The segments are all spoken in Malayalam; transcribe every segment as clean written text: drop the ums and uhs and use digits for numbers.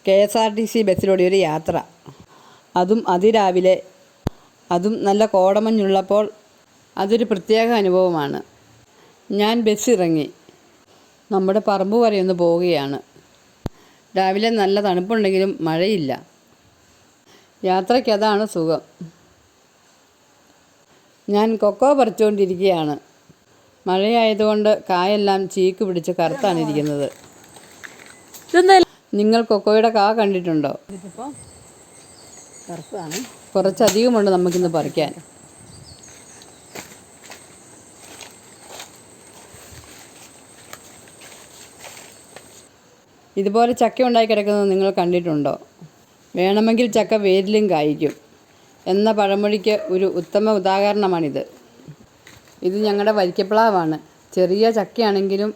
KSRTC ബസ്സിലൂടെ ഒരു യാത്ര, അതും അതിരാവിലെ, അതും നല്ല കോടമഞ്ഞുള്ളപ്പോൾ അതൊരു പ്രത്യേക അനുഭവമാണ്. ഞാൻ ബസ്സിറങ്ങി നമ്മുടെ പറമ്പ് വരെ ഒന്ന് പോവുകയാണ്. രാവിലെ നല്ല തണുപ്പുണ്ടെങ്കിലും മഴയില്ല. യാത്രയ്ക്ക് അതാണ് സുഖം. ഞാൻ കൊക്കോ പറിച്ചുകൊണ്ടിരിക്കുകയാണ്. മഴയായതുകൊണ്ട് കായെല്ലാം ചീക്ക് പിടിച്ച് കറുത്താണ് ഇരിക്കുന്നത്. നിങ്ങൾ കൊക്കോയുടെ കാ കണ്ടിട്ടുണ്ടോ? കുറച്ചധികമുണ്ട് നമുക്കിന്ന് പറിക്കാൻ. ഇതുപോലെ ചക്ക ഉണ്ടായി കിടക്കുന്നത് നിങ്ങൾ കണ്ടിട്ടുണ്ടോ? വേണമെങ്കിൽ ചക്ക വേരിലും കായ്ക്കും എന്ന പഴമൊഴിക്ക് ഒരു ഉത്തമ ഉദാഹരണമാണിത്. ഇത് ഞങ്ങളുടെ വരിക്കപ്ലാവാണ്. ചെറിയ ചക്കയാണെങ്കിലും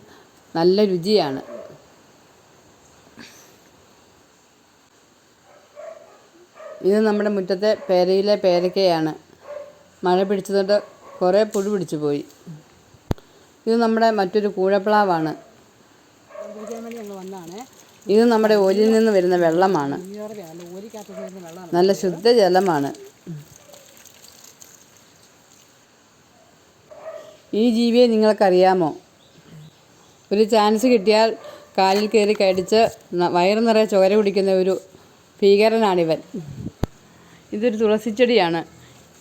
നല്ല രുചിയാണ്. ഇത് നമ്മുടെ മുറ്റത്തെ പേരയിലെ പേരയ്ക്കയാണ്. മഴ പിടിച്ചതുകൊണ്ട് കുറേ പുഴു പിടിച്ചു പോയി. ഇത് നമ്മുടെ മറ്റൊരു കൂഴപ്ലാവാണ്. ഇത് നമ്മുടെ ഓലിയിൽ നിന്ന് വരുന്ന വെള്ളമാണ്. നല്ല ശുദ്ധജലമാണ്. ഈ ജീവിയെ നിങ്ങൾക്കറിയാമോ? ഒരു ചാൻസ് കിട്ടിയാൽ കാലിൽ കയറി കടിച്ച് വയറ് നിറയെ ചോര കുടിക്കുന്ന ഒരു ഭീകരനാണിവൻ. ഇതൊരു തുളസിച്ചെടിയാണ്.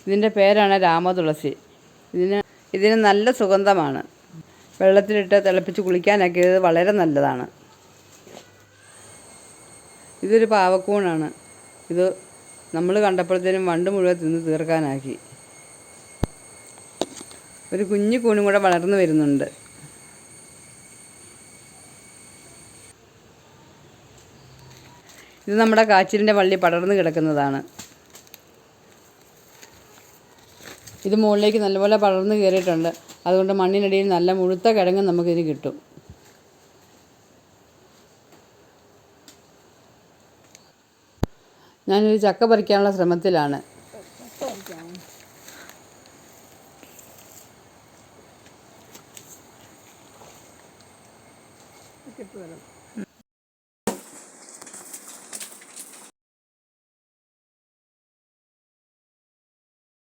ഇതിൻ്റെ പേരാണ് രാമതുളസി. ഇതിന് നല്ല സുഗന്ധമാണ്. വെള്ളത്തിലിട്ട് തിളപ്പിച്ച് കുളിക്കാനൊക്കെ ഇത് വളരെ നല്ലതാണ്. ഇതൊരു പാവക്കൂണാണ്. ഇത് നമ്മൾ കണ്ടപ്പോഴത്തേനും വണ്ട് മുഴുവൻ തിന്ന് തീർക്കാനാക്കി. ഒരു കുഞ്ഞു കൂണും കൂടെ വളർന്നു വരുന്നുണ്ട്. ഇത് നമ്മുടെ കാച്ചിലിൻ്റെ വള്ളി പടർന്നു കിടക്കുന്നതാണ്. ഇത് മുകളിലേക്ക് നല്ലപോലെ പടർന്നു കയറിയിട്ടുണ്ട്. അതുകൊണ്ട് മണ്ണിനടിയിൽ നല്ല മുഴുത്ത കിഴങ്ങ് നമുക്കിത് കിട്ടും. ഞാനൊരു ചക്ക പറിക്കാനുള്ള ശ്രമത്തിലാണ്.